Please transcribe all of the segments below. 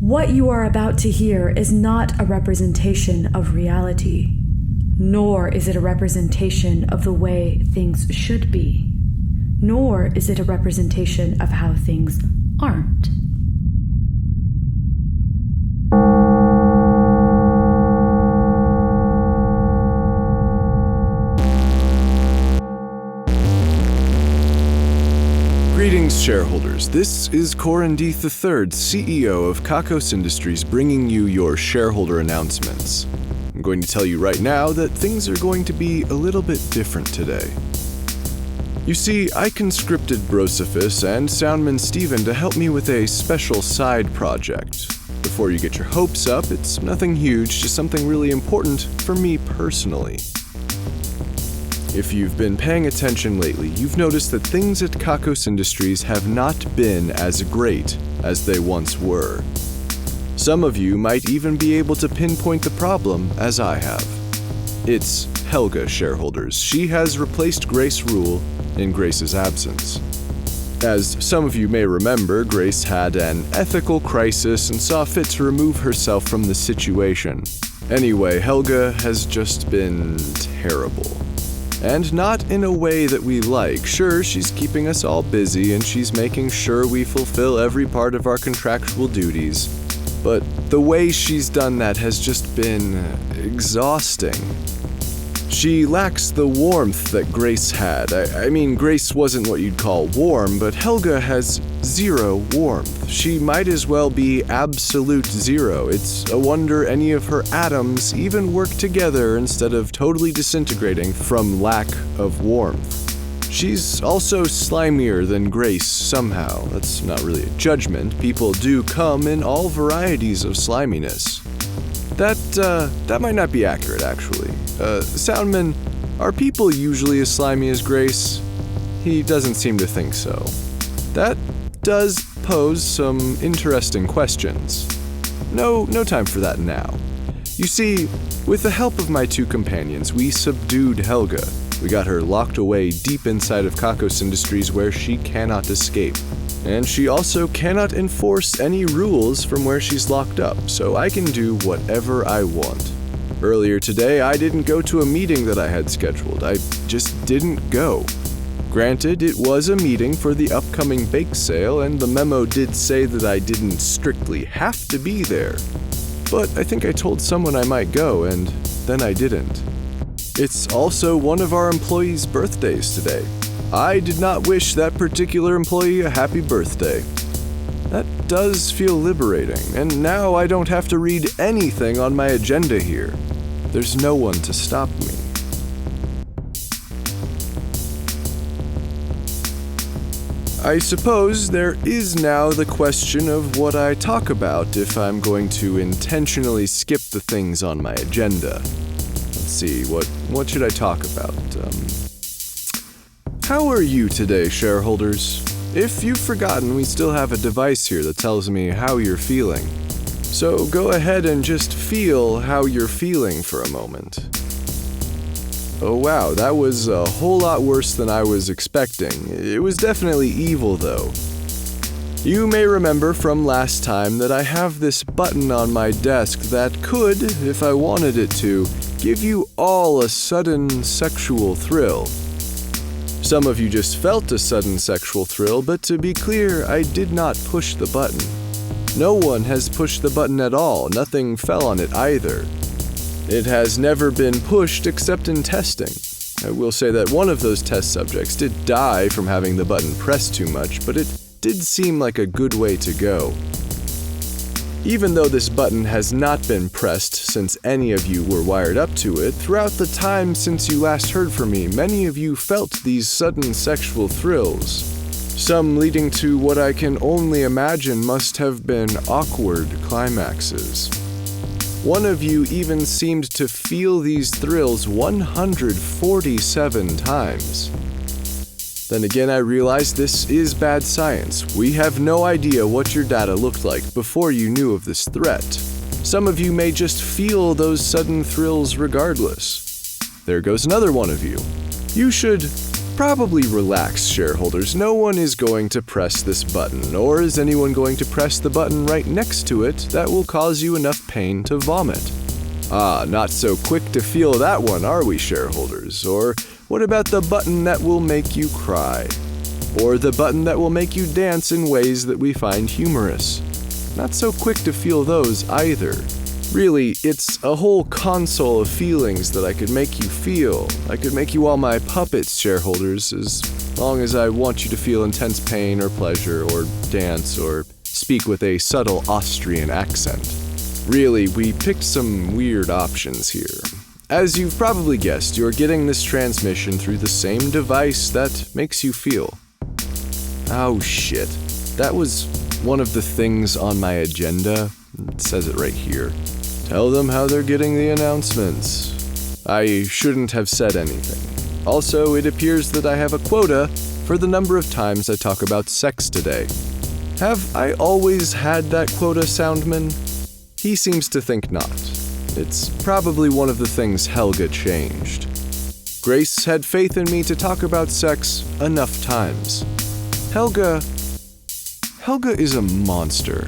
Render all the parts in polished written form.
What you are about to hear is not a representation of reality, nor is it a representation of the way things should be, nor is it a representation of how things aren't. Greetings, shareholders. This is Corin III, CEO of Kakos Industries, bringing you your shareholder announcements. I'm going to tell you right now that things are going to be a little bit different today. You see, I conscripted Brosophus and Soundman Steven to help me with a special side project. Before you get your hopes up, it's nothing huge, just something really important for me personally. If you've been paying attention lately, you've noticed that things at Kakos Industries have not been as great as they once were. Some of you might even be able to pinpoint the problem, as I have. It's Helga, shareholders. She has replaced Grace Rule in Grace's absence. As some of you may remember, Grace had an ethical crisis and saw fit to remove herself from the situation. Anyway, Helga has just been terrible. And not in a way that we like. Sure, she's keeping us all busy and she's making sure we fulfill every part of our contractual duties. But the way she's done that has just been exhausting. She lacks the warmth that Grace had. I mean, Grace wasn't what you'd call warm, but Helga has zero warmth. She might as well be absolute zero. It's a wonder any of her atoms even work together instead of totally disintegrating from lack of warmth. She's also slimier than Grace somehow. That's not really a judgment. People do come in all varieties of sliminess. That might not be accurate, actually. Soundman, are people usually as slimy as Grace? He doesn't seem to think so. That does pose some interesting questions. No time for that now. You see, with the help of my two companions, we subdued Helga. We got her locked away deep inside of Kakos Industries where she cannot escape. And she also cannot enforce any rules from where she's locked up, so I can do whatever I want. Earlier today, I didn't go to a meeting that I had scheduled. I just didn't go. Granted, it was a meeting for the upcoming bake sale, and the memo did say that I didn't strictly have to be there. But I think I told someone I might go, and then I didn't. It's also one of our employees' birthdays today. I did not wish that particular employee a happy birthday. That does feel liberating, and now I don't have to read anything on my agenda here. There's no one to stop me. I suppose there is now the question of what I talk about if I'm going to intentionally skip the things on my agenda. Let's see, what should I talk about? How are you today, shareholders? If you've forgotten, we still have a device here that tells me how you're feeling. So go ahead and just feel how you're feeling for a moment. Oh wow, that was a whole lot worse than I was expecting. It was definitely evil, though. You may remember from last time that I have this button on my desk that could, if I wanted it to, give you all a sudden sexual thrill. Some of you just felt a sudden sexual thrill, but to be clear, I did not push the button. No one has pushed the button at all, nothing fell on it either. It has never been pushed except in testing. I will say that one of those test subjects did die from having the button pressed too much, but it did seem like a good way to go. Even though this button has not been pressed since any of you were wired up to it, throughout the time since you last heard from me, many of you felt these sudden sexual thrills. Some leading to what I can only imagine must have been awkward climaxes. One of you even seemed to feel these thrills 147 times. Then again, I realized this is bad science. We have no idea what your data looked like before you knew of this threat. Some of you may just feel those sudden thrills regardless. There goes another one of you. You should probably relax, shareholders. No one is going to press this button, nor is anyone going to press the button right next to it that will cause you enough pain to vomit. Not so quick to feel that one, are we, shareholders? Or what about the button that will make you cry? Or the button that will make you dance in ways that we find humorous? Not so quick to feel those either. Really, it's a whole console of feelings that I could make you feel. I could make you all my puppets, shareholders, as long as I want you to feel intense pain or pleasure or dance or speak with a subtle Austrian accent. Really, we picked some weird options here. As you've probably guessed, you're getting this transmission through the same device that makes you feel. Oh shit, that was one of the things on my agenda. It says it right here. Tell them how they're getting the announcements. I shouldn't have said anything. Also, it appears that I have a quota for the number of times I talk about sex today. Have I always had that quota, Soundman? He seems to think not. It's probably one of the things Helga changed. Grace had faith in me to talk about sex enough times. Helga is a monster.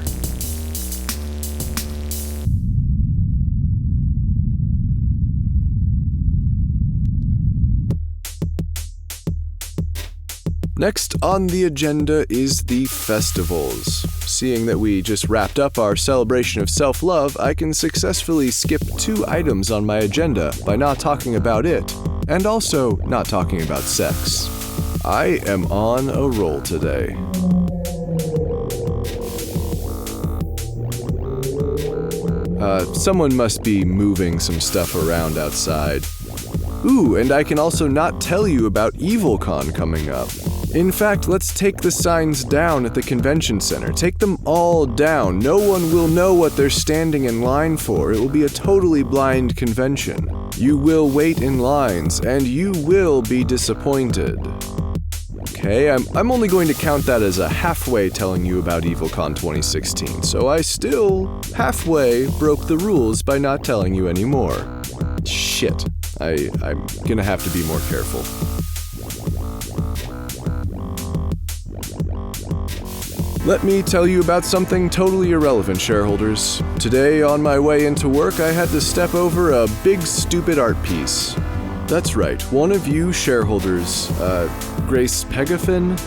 Next on the agenda is the festivals. Seeing that we just wrapped up our celebration of self-love, I can successfully skip 2 items on my agenda by not talking about it, and also not talking about sex. I am on a roll today. Someone must be moving some stuff around outside. Ooh, and I can also not tell you about EvilCon coming up. In fact, let's take the signs down at the convention center. Take them all down. No one will know what they're standing in line for. It will be a totally blind convention. You will wait in lines, and you will be disappointed. Okay, I'm only going to count that as a halfway telling you about EvilCon 2016, so I still halfway broke the rules by not telling you anymore. Shit, I'm gonna have to be more careful. Let me tell you about something totally irrelevant, shareholders. Today, on my way into work, I had to step over a big stupid art piece. That's right, one of you shareholders, Grace Pegafin?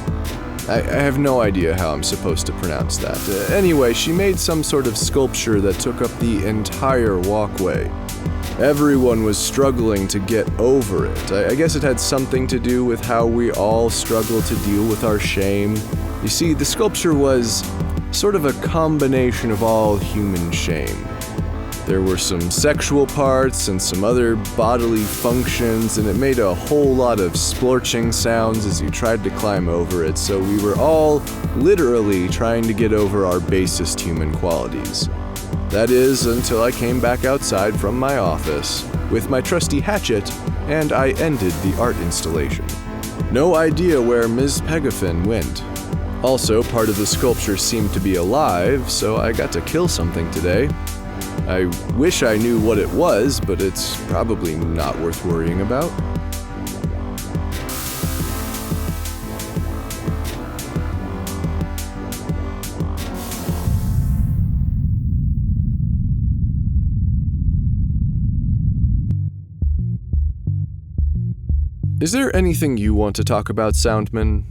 I have no idea how I'm supposed to pronounce that. Anyway, she made some sort of sculpture that took up the entire walkway. Everyone was struggling to get over it. I guess it had something to do with how we all struggle to deal with our shame. You see, the sculpture was sort of a combination of all human shame. There were some sexual parts and some other bodily functions, and it made a whole lot of splorching sounds as you tried to climb over it, so we were all literally trying to get over our basest human qualities. That is, until I came back outside from my office with my trusty hatchet, and I ended the art installation. No idea where Ms. Pegafin went. Also, part of the sculpture seemed to be alive, so I got to kill something today. I wish I knew what it was, but it's probably not worth worrying about. Is there anything you want to talk about, Soundman?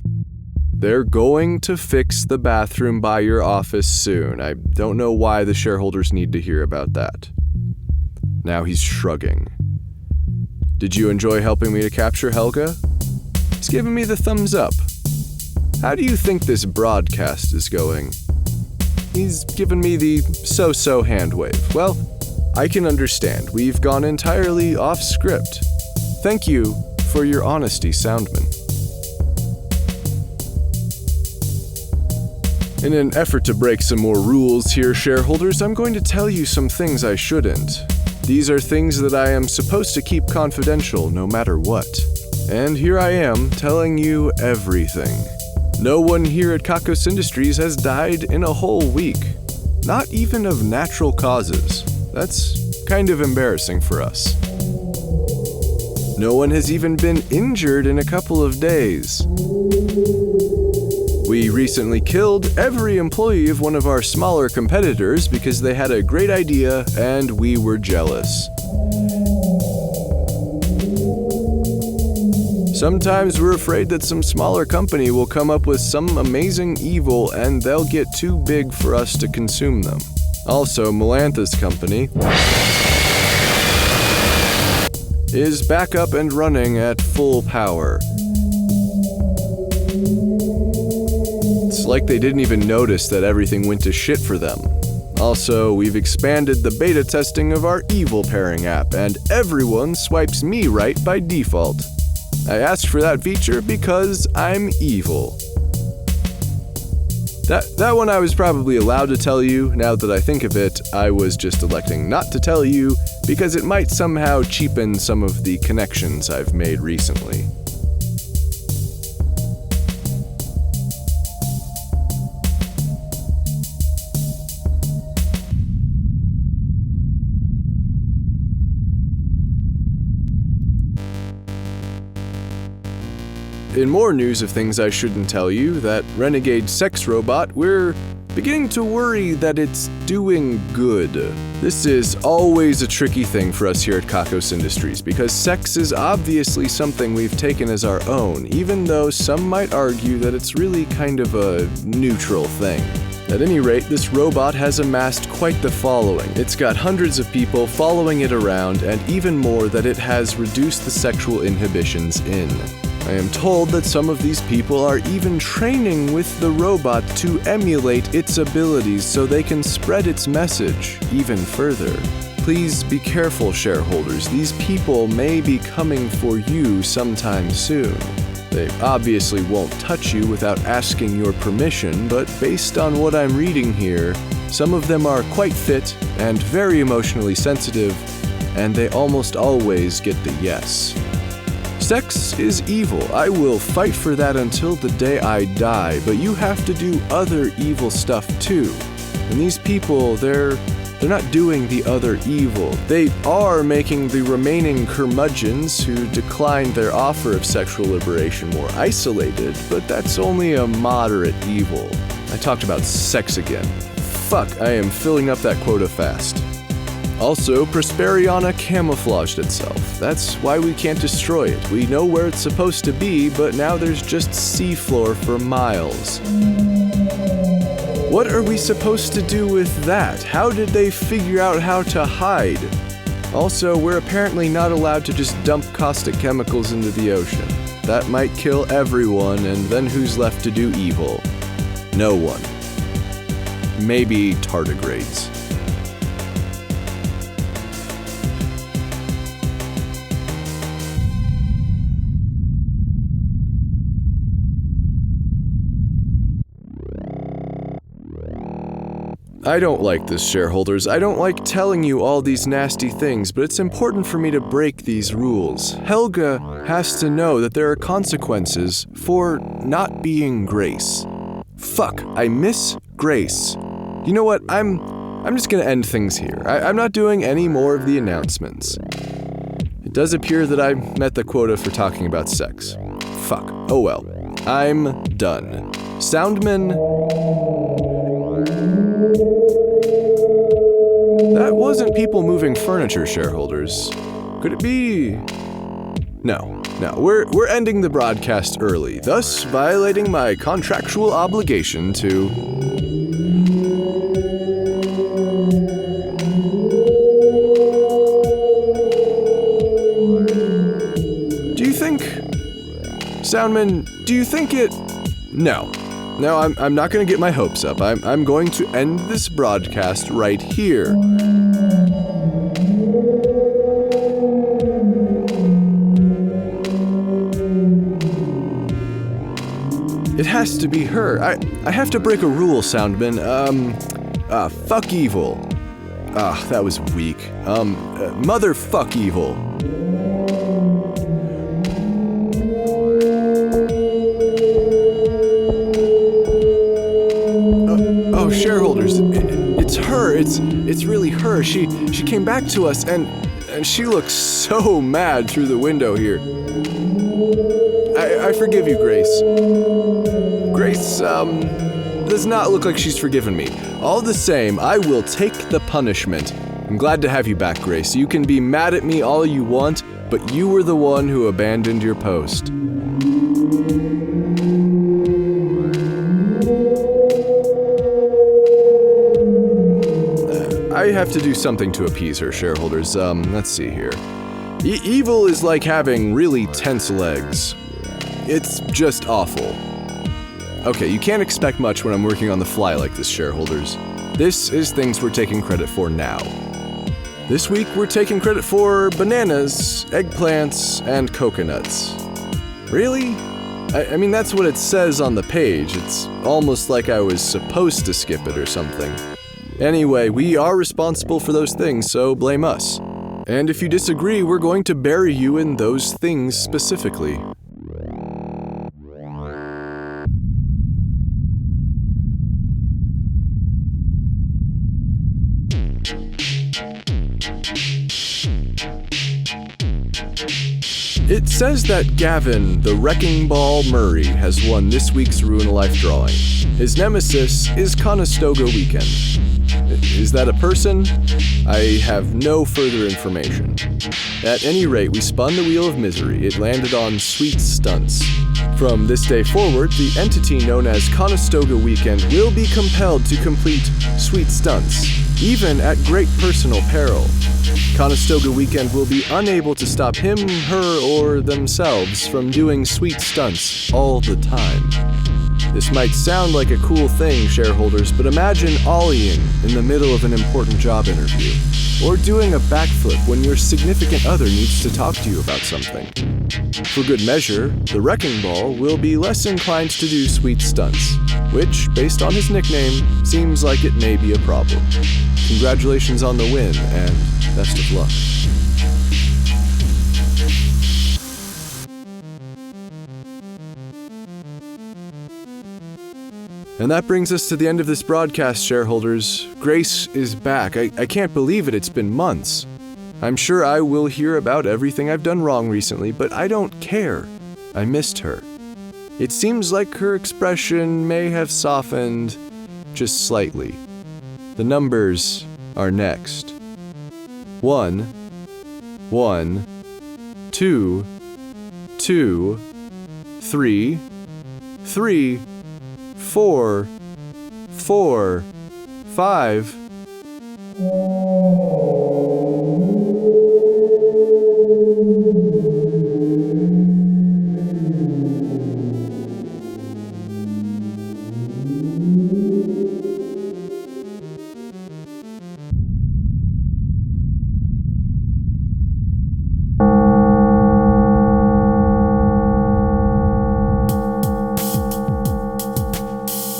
They're going to fix the bathroom by your office soon. I don't know why the shareholders need to hear about that. Now he's shrugging. Did you enjoy helping me to capture Helga? He's giving me the thumbs up. How do you think this broadcast is going? He's given me the so-so hand wave. Well, I can understand. We've gone entirely off script. Thank you for your honesty, Soundman. In an effort to break some more rules here, shareholders, I'm going to tell you some things I shouldn't. These are things that I am supposed to keep confidential no matter what. And here I am telling you everything. No one here at Kakos Industries has died in a whole week. Not even of natural causes. That's kind of embarrassing for us. No one has even been injured in a couple of days. We recently killed every employee of one of our smaller competitors because they had a great idea and we were jealous. Sometimes we're afraid that some smaller company will come up with some amazing evil and they'll get too big for us to consume them. Also, Melantha's company is back up and running at full power. It's like they didn't even notice that everything went to shit for them. Also, we've expanded the beta testing of our evil pairing app, and everyone swipes me right by default. I asked for that feature because I'm evil. That one I was probably allowed to tell you. Now that I think of it, I was just electing not to tell you because it might somehow cheapen some of the connections I've made recently. In more news of things I shouldn't tell you, that renegade sex robot, we're beginning to worry that it's doing good. This is always a tricky thing for us here at Kakos Industries, because sex is obviously something we've taken as our own, even though some might argue that it's really kind of a neutral thing. At any rate, this robot has amassed quite the following. It's got hundreds of people following it around, and even more that it has reduced the sexual inhibitions in. I am told that some of these people are even training with the robot to emulate its abilities so they can spread its message even further. Please be careful, shareholders. These people may be coming for you sometime soon. They obviously won't touch you without asking your permission, but based on what I'm reading here, some of them are quite fit and very emotionally sensitive, and they almost always get the yes. Sex is evil. I will fight for that until the day I die, but you have to do other evil stuff too. And these people, they're not doing the other evil. They are making the remaining curmudgeons who declined their offer of sexual liberation more isolated, but that's only a moderate evil. I talked about sex again. Fuck, I am filling up that quota fast. Also, Prosperiana camouflaged itself. That's why we can't destroy it. We know where it's supposed to be, but now there's just seafloor for miles. What are we supposed to do with that? How did they figure out how to hide? Also, we're apparently not allowed to just dump caustic chemicals into the ocean. That might kill everyone, and then who's left to do evil? No one. Maybe tardigrades. I don't like this, shareholders. I don't like telling you all these nasty things, but it's important for me to break these rules. Helga has to know that there are consequences for not being Grace. Fuck, I miss Grace. You know what? I'm just gonna end things here. I'm not doing any more of the announcements. It does appear that I met the quota for talking about sex. Fuck. Oh well. I'm done. Soundman... That wasn't people moving furniture, shareholders. Could it be? No, we're ending the broadcast early, thus violating my contractual obligation to... Do you think... Soundman, do you think it... No, I'm not going to get my hopes up. I'm going to end this broadcast right here. It has to be her. I have to break a rule, Soundman. Fuck evil. That was weak. Motherfuck evil. Shareholders, it's her. It's really her. She came back to us, and and she looks so mad through the window here. I forgive you, Grace. Grace, does not look like she's forgiven me. All the same, I will take the punishment. I'm glad to have you back, Grace. You can be mad at me all you want, but you were the one who abandoned your post. I have to do something to appease her, shareholders. Let's see here. Evil is like having really tense legs. It's just awful. Okay, you can't expect much when I'm working on the fly like this, shareholders. This is things we're taking credit for now. This week, we're taking credit for bananas, eggplants, and coconuts. Really? I mean, that's what it says on the page. It's almost like I was supposed to skip it or something. Anyway, we are responsible for those things, so blame us. And if you disagree, we're going to bury you in those things specifically. It says that Gavin, the Wrecking Ball Murray, has won this week's Ruin a Life drawing. His nemesis is Conestoga Weekend. Is that a person? I have no further information. At any rate, we spun the wheel of misery. It landed on Sweet Stunts. From this day forward, the entity known as Conestoga Weekend will be compelled to complete Sweet Stunts, even at great personal peril. Conestoga Weekend will be unable to stop him, her, or themselves from doing sweet stunts all the time. This might sound like a cool thing, shareholders, but imagine ollieing in the middle of an important job interview, or doing a backflip when your significant other needs to talk to you about something. For good measure, the Wrecking Ball will be less inclined to do sweet stunts, which, based on his nickname, seems like it may be a problem. Congratulations on the win, and best of luck. And that brings us to the end of this broadcast, shareholders. Grace is back. I can't believe it. It's been months. I'm sure I will hear about everything I've done wrong recently, but I don't care. I missed her. It seems like her expression may have softened just slightly. The numbers are next. 1, 1, 2, 2, 3, 3, 4, 4, 5.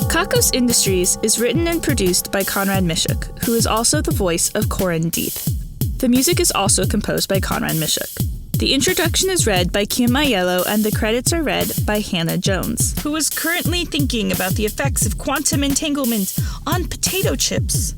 Kakos Industries is written and produced by Conrad Mishuk, who is also the voice of Corin. The music is also composed by Conrad Mishuk. The introduction is read by Kim Aiello, and the credits are read by Hannah Jones, who is currently thinking about the effects of quantum entanglement on potato chips.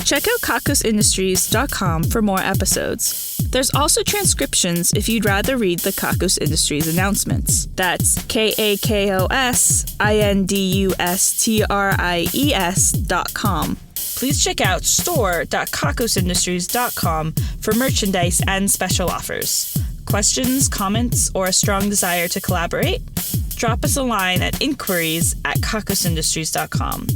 Check out kakosindustries.com for more episodes. There's also transcriptions if you'd rather read the Kakos Industries announcements. That's KAKOSINDUSTRIES.com. Please check out store.kakosindustries.com for merchandise and special offers. Questions, comments, or a strong desire to collaborate? Drop us a line at inquiries@kakosindustries.com.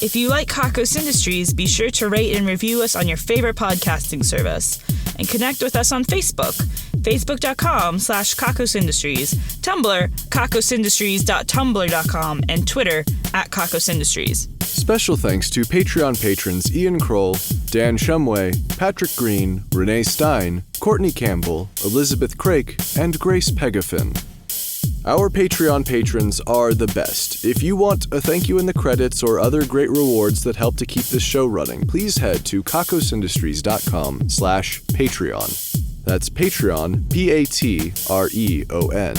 If you like Kakos Industries, be sure to rate and review us on your favorite podcasting service. And connect with us on Facebook, facebook.com/Kakos Industries, Tumblr, kakosindustries.tumblr.com, and Twitter @Kakos Industries. Special thanks to Patreon patrons Ian Kroll, Dan Shumway, Patrick Green, Renee Stein, Courtney Campbell, Elizabeth Craik, and Grace Pegafin. Our Patreon patrons are the best. If you want a thank you in the credits or other great rewards that help to keep this show running, please head to kakosindustries.com/Patreon. That's Patreon, Patreon.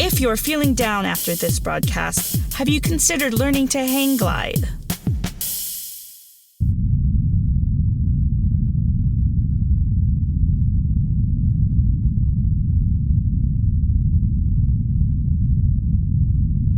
If you're feeling down after this broadcast, have you considered learning to hang glide?